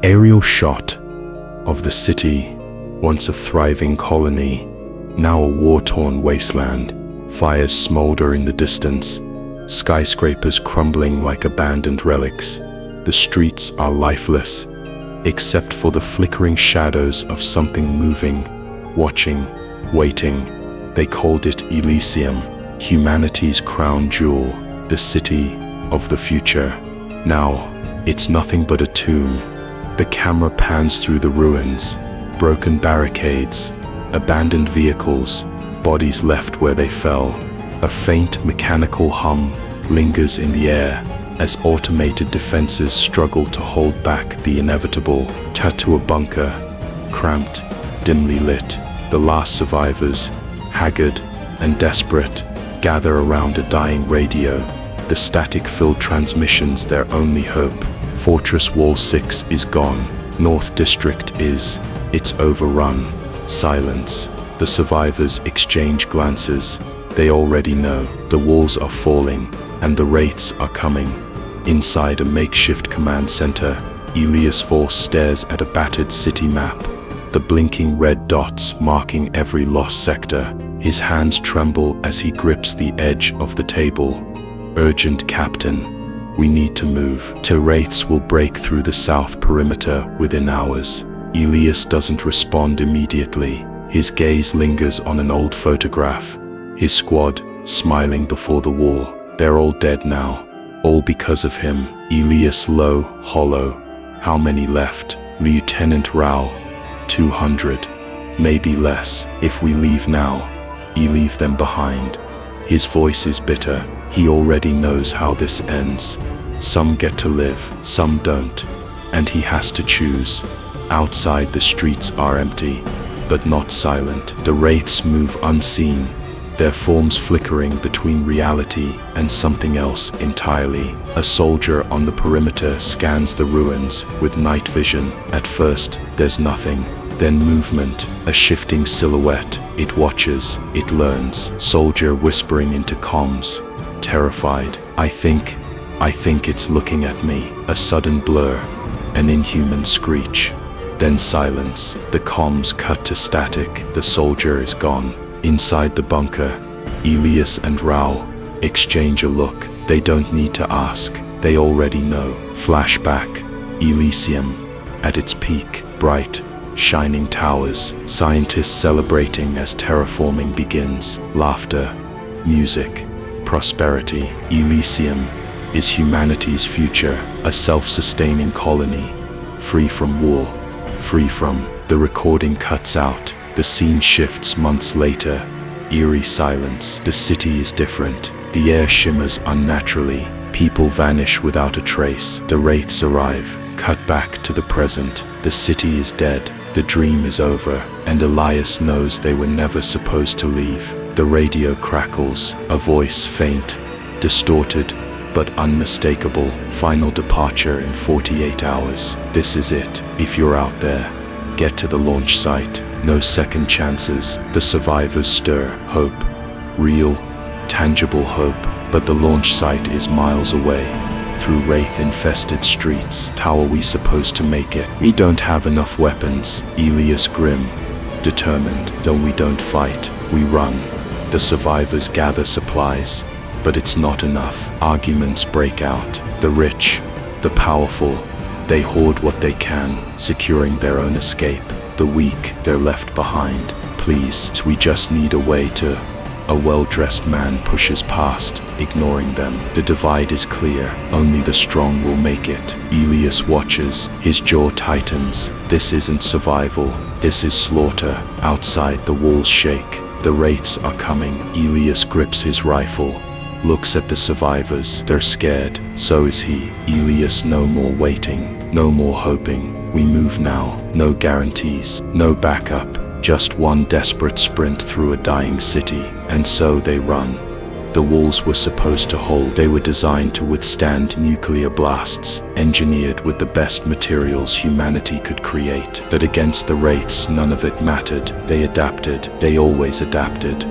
Aerial shot of the city, once a thriving colony, now a war-torn wasteland. Fires smolder in the distance, skyscrapers crumbling like abandoned relics. The streets are lifeless, except for the flickering shadows of something moving, watching, waiting. They called it Elysium, humanity's crown jewel, the city of the future. Now, it's nothing but a tomb. The camera pans through the ruins, broken barricades, abandoned vehicles, bodies left where they fell. A faint mechanical hum lingers in the air as automated defenses struggle to hold back the inevitable. Cut to a bunker, cramped, dimly lit. The last survivors, haggard and desperate, gather around a dying radio. The static-filled transmissions their only hope. Fortress Wall 6 is gone. North District it's overrun. Silence. The survivors exchange glances. They already know the walls are falling and the wraiths are coming. Inside a makeshift command center, Elias Force stares at a battered city map, the blinking red dots marking every lost sector. His hands tremble as he grips the edge of the table. Urgent, Captain. We need to move. The wraiths will break through the south perimeter within hours. Elias doesn't respond immediately. His gaze lingers on an old photograph. His squad, smiling before the wall. They're all dead now. All because of him. Elias low, hollow. How many left? Lieutenant Rao. 200. Maybe less. If we leave now, you leave them behind. His voice is bitter. He already knows how this ends. Some get to live, some don't. And he has to choose. Outside, the streets are empty, but not silent. The wraiths move unseen, their forms flickering between reality and something else entirely. A soldier on the perimeter scans the ruins with night vision. At first, there's nothing. Then movement, a shifting silhouette. It watches, it learns. Soldier whispering into comms, terrified. I think it's looking at me. A sudden blur, an inhuman screech. Then silence. The comms cut to static. The soldier is gone. Inside the bunker, Elias and Rao exchange a look. They don't need to ask. They already know. Flashback. Elysium. At its peak. Bright, shining towers. Scientists celebrating as terraforming begins. Laughter. Music. Prosperity. Elysium is humanity's future. A self-sustaining colony. Free from war. Free from. The recording cuts out. The scene shifts months later. Eerie silence. The city is different. The air shimmers unnaturally. People vanish without a trace. The wraiths arrive. Cut back to the present. The city is dead. The dream is over. And Elias knows they were never supposed to leave. The radio crackles. A voice, faint, distorted, but unmistakable. Final departure in 48 hours. This is it. If you're out there, get to the launch site. No second chances. The survivors stir. Hope. Real, tangible hope. But the launch site is miles away. Through wraith-infested streets. How are we supposed to make it? We don't have enough weapons. Elias grim. Determined. We don't fight. We run. The survivors gather supplies. But it's not enough. Arguments break out. The rich, the powerful, they hoard what they can, securing their own escape. The weak, they're left behind. Please, we just need a way to. A well-dressed man pushes past, ignoring them. The divide is clear. Only the strong will make it. Elias watches. His jaw tightens. This isn't survival. This is slaughter. Outside, the walls shake. The wraiths are coming. Elias grips his rifle. Looks at the survivors. They're scared. So is he. Elias, no more waiting. No more hoping. We move now. No guarantees. No backup. Just one desperate sprint through a dying city. And so they run. The walls were supposed to hold. They were designed to withstand nuclear blasts, engineered with the best materials humanity could create. But against the wraiths, none of it mattered. They adapted. They always adapted.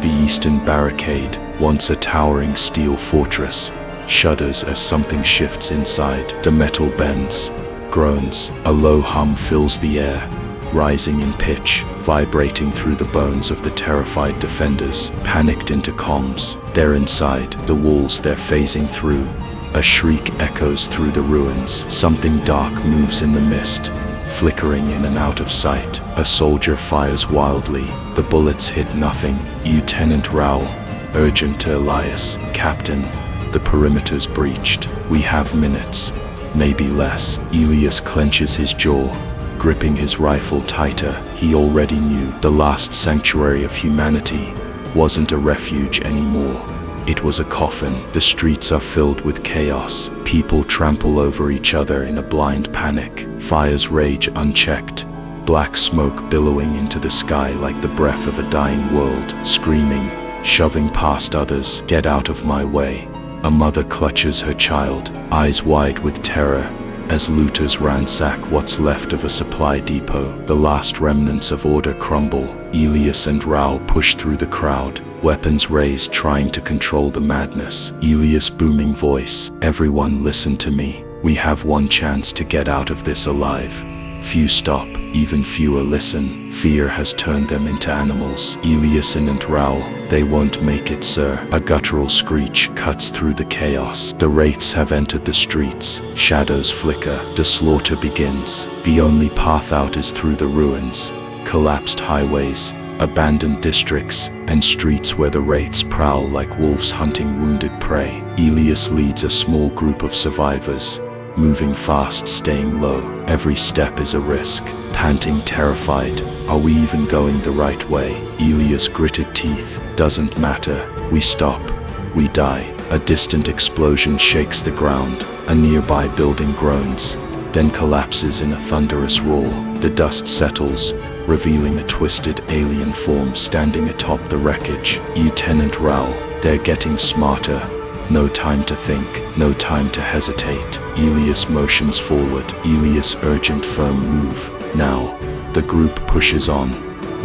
The eastern barricade, once a towering steel fortress, shudders as something shifts inside. The metal bends, groans. A low hum fills the air, rising in pitch, vibrating through the bones of the terrified defenders, panicked into comms. They're inside, the walls they're phasing through. A shriek echoes through the ruins. Something dark moves in the mist, flickering in and out of sight. A soldier fires wildly. The bullets hit nothing. Lieutenant Raoul, urgent to Elias. Captain, the perimeter's breached. We have minutes, maybe less. Elias clenches his jaw, gripping his rifle tighter. He already knew the last sanctuary of humanity wasn't a refuge anymore. It was a coffin. The streets are filled with chaos. People trample over each other in a blind panic. Fires rage unchecked, black smoke billowing into the sky like the breath of a dying world. Screaming, shoving past others. Get out of my way. A mother clutches her child, eyes wide with terror, as looters ransack what's left of a supply depot. The last remnants of order crumble. Elias and Raoul push through the crowd, weapons raised, trying to control the madness. Elias' booming voice, everyone listen to me. We have one chance to get out of this alive. Few stop, even fewer listen. Fear has turned them into animals. Elias and Raoul, they won't make it, sir. A guttural screech cuts through the chaos. The wraiths have entered the streets. Shadows flicker. The slaughter begins. The only path out is through the ruins. Collapsed highways, abandoned districts, and streets where the wraiths prowl like wolves hunting wounded prey. Elias leads a small group of survivors, moving fast, staying low. Every step is a risk. Panting, terrified. Are we even going the right way? Elias gritted teeth. Doesn't matter. We stop. We die. A distant explosion shakes the ground. A nearby building groans, then collapses in a thunderous roar. The dust settles, revealing a twisted alien form standing atop the wreckage. Lieutenant Raoul, they're getting smarter. No time to think, no time to hesitate. Elias motions forward. Elias' urgent, firm move. Now, the group pushes on,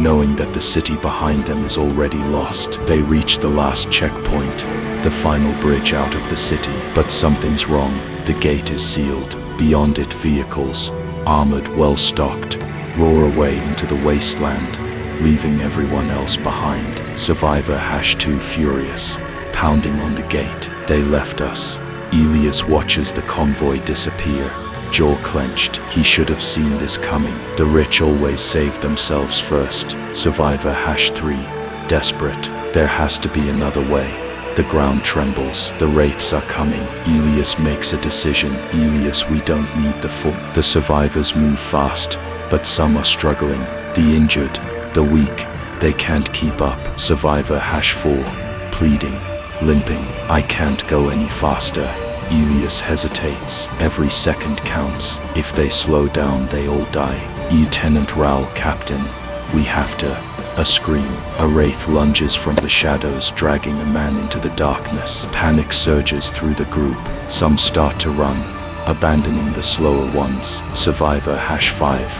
knowing that the city behind them is already lost. They reach the last checkpoint, the final bridge out of the city. But something's wrong. The gate is sealed. Beyond it, vehicles, armored, well-stocked, roar away into the wasteland, leaving everyone else behind. Survivor #2 furious, pounding on the gate. They left us. Elias watches the convoy disappear, jaw clenched. He should have seen this coming. The rich always save themselves first. Survivor #3, desperate. There has to be another way. The ground trembles. The wraiths are coming. Elias makes a decision. Elias, we don't need the full. The survivors move fast, but some are struggling. The injured, the weak, they can't keep up. Survivor #4, pleading, limping. I can't go any faster. Elias hesitates. Every second counts. If they slow down, they all die. Lieutenant Raoul, Captain, we have to. A scream. A wraith lunges from the shadows, dragging a man into the darkness. Panic surges through the group. Some start to run, abandoning the slower ones. Survivor #5.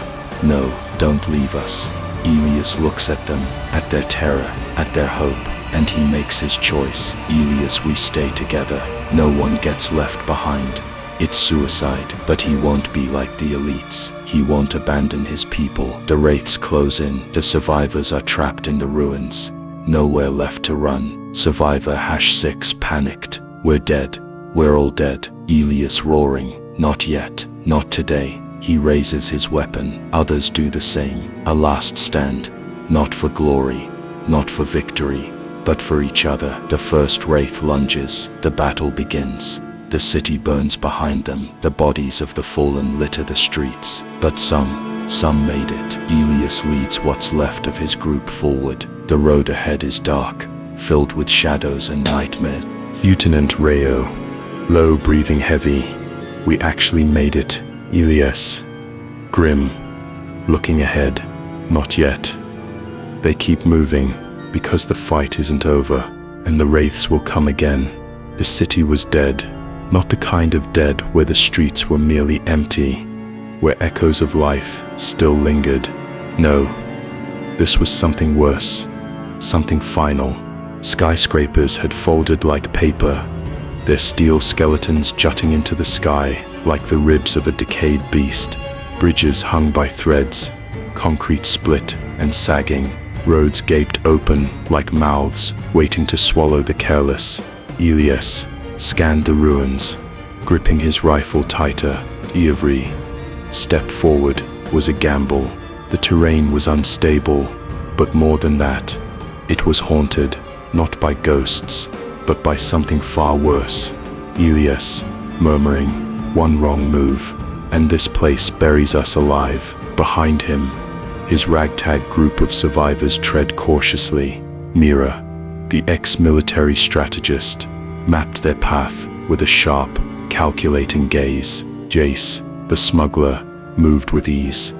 No, don't leave us. Elias looks at them, at their terror, at their hope, and he makes his choice. Elias, we stay together. No one gets left behind. It's suicide, but he won't be like the elites. He won't abandon his people. The wraiths close in. The survivors are trapped in the ruins. Nowhere left to run. Survivor #6 panicked. We're dead. We're all dead. Elias roaring. Not yet. Not today. He raises his weapon. Others do the same. A last stand. Not for glory. Not for victory. But for each other. The first wraith lunges. The battle begins. The city burns behind them. The bodies of the fallen litter the streets. But some made it. Elias leads what's left of his group forward. The road ahead is dark, filled with shadows and nightmares. Lieutenant Rayo, low, breathing heavy. We actually made it. Elias, grim, looking ahead. Not yet. They keep moving, because the fight isn't over, and the wraiths will come again. The city was dead. Not the kind of dead where the streets were merely empty, where echoes of life still lingered. No, this was something worse, something final. Skyscrapers had folded like paper, their steel skeletons jutting into the sky, like the ribs of a decayed beast. Bridges hung by threads, concrete split and sagging. Roads gaped open like mouths, waiting to swallow the careless. Elias scanned the ruins, gripping his rifle tighter. Every step forward was a gamble. The terrain was unstable, but more than that, it was haunted, not by ghosts, but by something far worse. Elias, murmuring, "One wrong move, and this place buries us alive." Behind him, his ragtag group of survivors tread cautiously. Mira, the ex-military strategist, mapped their path with a sharp, calculating gaze. Jace, the smuggler, moved with ease.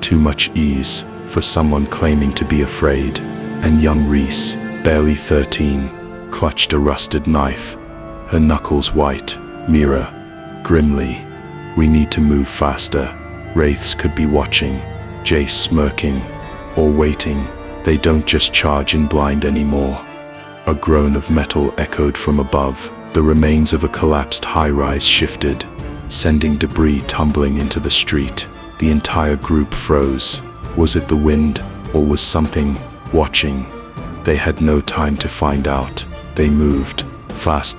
Too much ease for someone claiming to be afraid. And young Reese, barely 13, clutched a rusted knife, her knuckles white. Mira, grimly, "We need to move faster." Wraiths could be watching, Jace smirking, or waiting. They don't just charge in blind anymore. A groan of metal echoed from above. The remains of a collapsed high-rise shifted, sending debris tumbling into the street. The entire group froze. Was it the wind, or was something watching? They had no time to find out. They moved fast.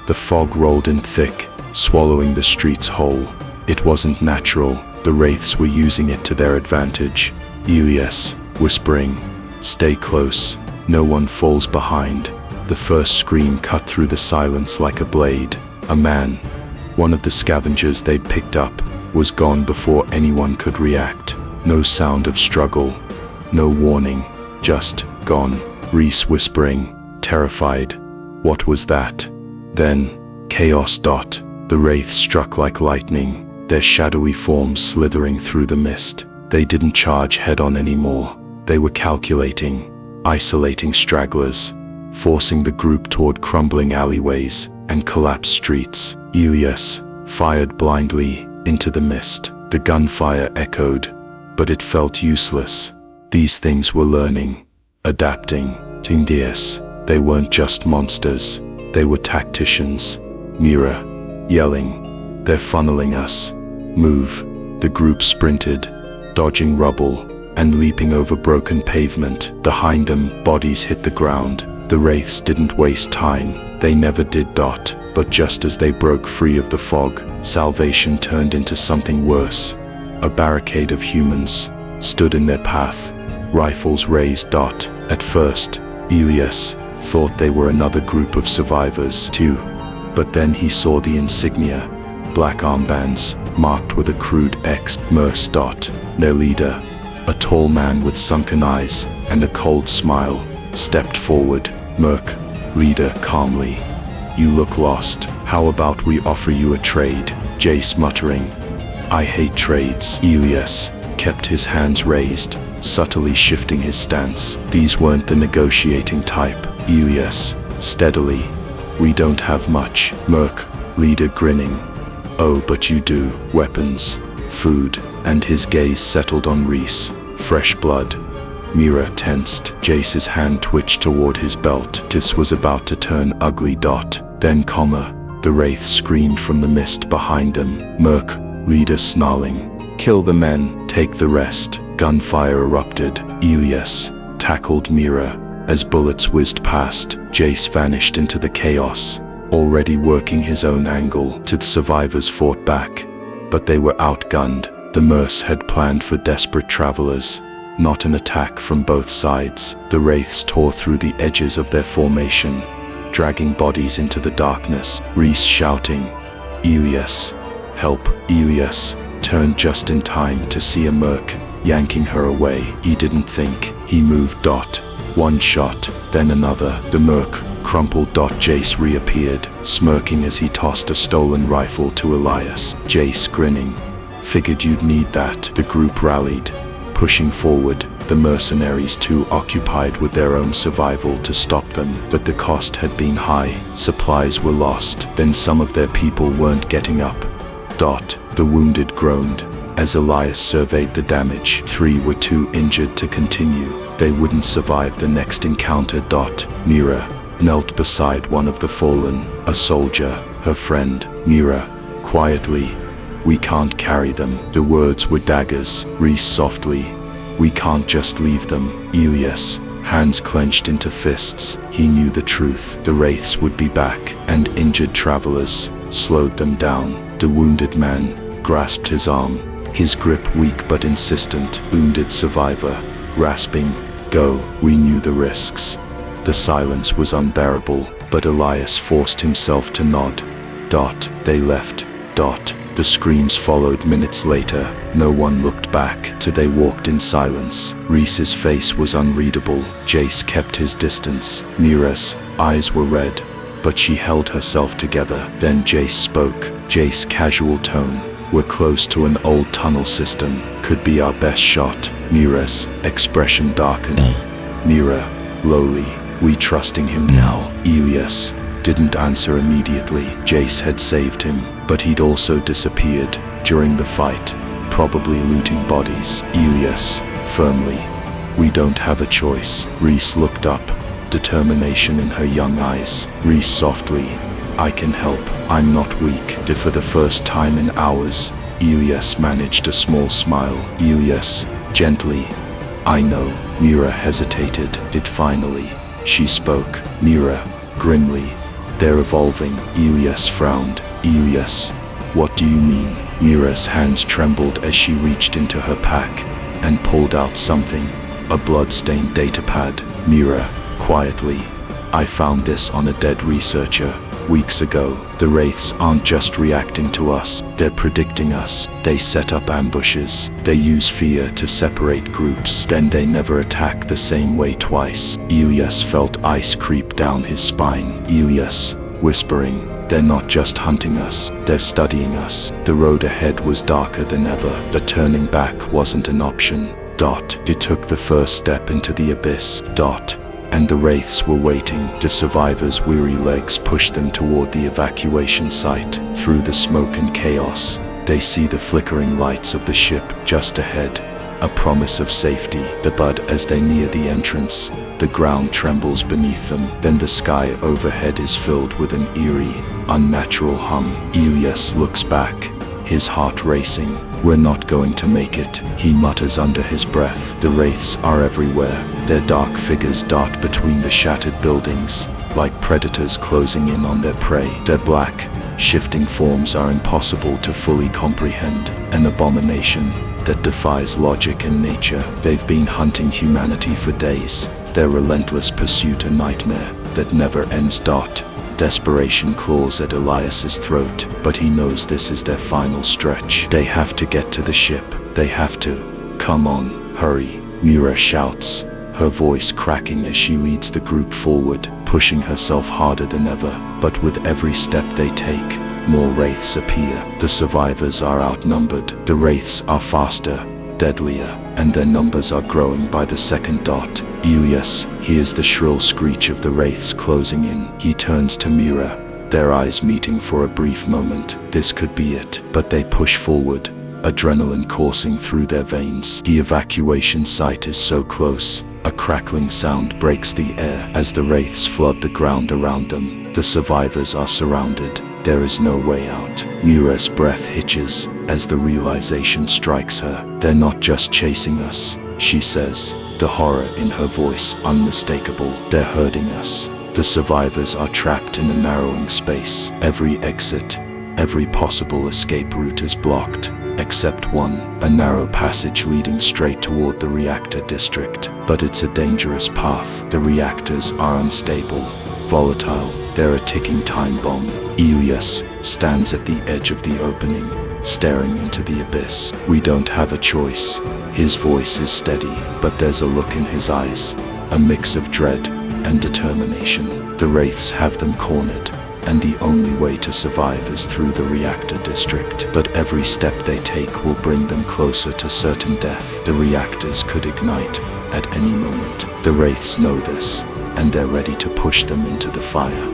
The fog rolled in thick, swallowing the streets whole. It wasn't natural. The wraiths were using it to their advantage. Elias, whispering, "Stay close. No one falls behind." The first scream cut through the silence like a blade. A man, one of the scavengers they'd picked up, was gone before anyone could react. No sound of struggle, no warning, just gone. Reese whispering, terrified, "What was that?" Then, chaos. The wraiths struck like lightning, their shadowy forms slithering through the mist. They didn't charge head-on anymore. They were calculating, isolating stragglers, forcing the group toward crumbling alleyways and collapsed streets. Elias fired blindly into the mist. The gunfire echoed, but it felt useless. These things were learning, adapting. Tindias, they weren't just monsters, they were tacticians. Mira, yelling, "They're funneling us. Move." The group sprinted, dodging rubble and leaping over broken pavement. Behind them, bodies hit the ground. The wraiths didn't waste time. They never did. But just as they broke free of the fog, salvation turned into something worse. A barricade of humans stood in their path, rifles raised. At first, Elias thought they were another group of survivors too. But then he saw the insignia, black armbands marked with a crude X. Merce. Their leader, a tall man with sunken eyes and a cold smile, stepped forward. Merc, leader, calmly, "You look lost. How about we offer you a trade?" Jace muttering, "I hate trades." Elias kept his hands raised, subtly shifting his stance. These weren't the negotiating type. Elias, steadily, "We don't have much." Merc, leader, grinning, "Oh, but you do. Weapons, food." And his gaze settled on Reese. Fresh blood. Mira tensed. Jace's hand twitched toward his belt. This was about to turn ugly. Then, the wraith screamed from the mist behind them. Merc, leader, snarling, "Kill the men, take the rest." Gunfire erupted. Elias tackled Mira. As bullets whizzed past, Jace vanished into the chaos, already working his own angle. The survivors fought back, but they were outgunned. The Merce had planned for desperate travelers, not an attack from both sides. The wraiths tore through the edges of their formation, dragging bodies into the darkness. Reese shouting, "Elias, help!" Elias turned just in time to see a merc yanking her away. He didn't think. He moved. One shot, then another. The merc crumpled. Jace reappeared, smirking as he tossed a stolen rifle to Elias. Jace, grinning, "Figured you'd need that." The group rallied, pushing forward, the mercenaries too occupied with their own survival to stop them. But the cost had been high. Supplies were lost. Then some of their people weren't getting up. The wounded groaned as Elias surveyed the damage. 3 were too injured to continue. They wouldn't survive the next encounter. Mira knelt beside one of the fallen, a soldier, her friend. Mira, quietly, We can't carry them. The words were daggers. Reese softly. We can't just leave them. Elias, hands clenched into fists. He knew the truth. The wraiths would be back, and injured travelers slowed them down. The wounded man grasped his arm, his grip weak but insistent. Wounded survivor, rasping, "Go." We knew the risks. The silence was unbearable, but Elias forced himself to nod. They left. The screams followed minutes later. No one looked back till they walked in silence. Reese's face was unreadable. Jace kept his distance. Mira's eyes were red, but she held herself together. Then Jace spoke. Jace's casual tone. "We're close to an old tunnel system. Could be our best shot." Mira's expression darkened. Mira, lowly, "We trusting him now?" Elias didn't answer immediately. Jace had saved him, but he'd also disappeared during the fight, probably looting bodies. Elias, firmly, "We don't have a choice." Reese looked up, determination in her young eyes. Reese softly, "I can help. I'm not weak." For the first time in hours, Elias managed a small smile. Elias, gently, "I know." Mira hesitated. Finally, she spoke. Mira, grimly, "They're evolving." Elias frowned. "Elias, what do you mean?" Mira's hands trembled as she reached into her pack and pulled out something, a blood-stained datapad. Mira, quietly, "I found this on a dead researcher weeks ago. The wraiths aren't just reacting to us, they're predicting us. They set up ambushes. They use fear to separate groups. Then they never attack the same way twice." Elias felt ice creep down his spine. Elias, whispering, "They're not just hunting us, they're studying us." The road ahead was darker than ever, but turning back wasn't an option. It took the first step into the abyss. And the wraiths were waiting. The survivors' weary legs pushed them toward the evacuation site. Through the smoke and chaos, they see the flickering lights of the ship just ahead, a promise of safety. But as they near the entrance, the ground trembles beneath them. Then the sky overhead is filled with an eerie, unnatural hum. Elias looks back, his heart racing. "We're not going to make it," he mutters under his breath. The wraiths are everywhere. Their dark figures dart between the shattered buildings, like predators closing in on their prey. Their black, shifting forms are impossible to fully comprehend, an abomination that defies logic and nature. They've been hunting humanity for days, their relentless pursuit a nightmare that never ends. Desperation claws at Elias's throat, but he knows this is their final stretch. They have to get to the ship. They have to. "Come on, hurry," Mira shouts, her voice cracking as she leads the group forward, pushing herself harder than ever. But with every step they take, more wraiths appear. The survivors are outnumbered. The wraiths are faster, deadlier, and their numbers are growing by the second. Elias hears the shrill screech of the wraiths closing in. He turns to Mira, their eyes meeting for a brief moment. This could be it. But they push forward, adrenaline coursing through their veins. The evacuation site is so close. A crackling sound breaks the air as the wraiths flood the ground around them. The survivors are surrounded. There is no way out. Mira's breath hitches as the realization strikes her. "They're not just chasing us," she says, the horror in her voice unmistakable. "They're hurting us." The survivors are trapped in a narrowing space. Every exit, every possible escape route is blocked, except one, a narrow passage leading straight toward the reactor district. But it's a dangerous path. The reactors are unstable, volatile. They're a ticking time bomb. Elias stands at the edge of the opening, staring into the abyss. "We don't have a choice." His voice is steady, but there's a look in his eyes, a mix of dread and determination. The wraiths have them cornered, and the only way to survive is through the reactor district. But every step they take will bring them closer to certain death. The reactors could ignite at any moment. The wraiths know this, and they're ready to push them into the fire.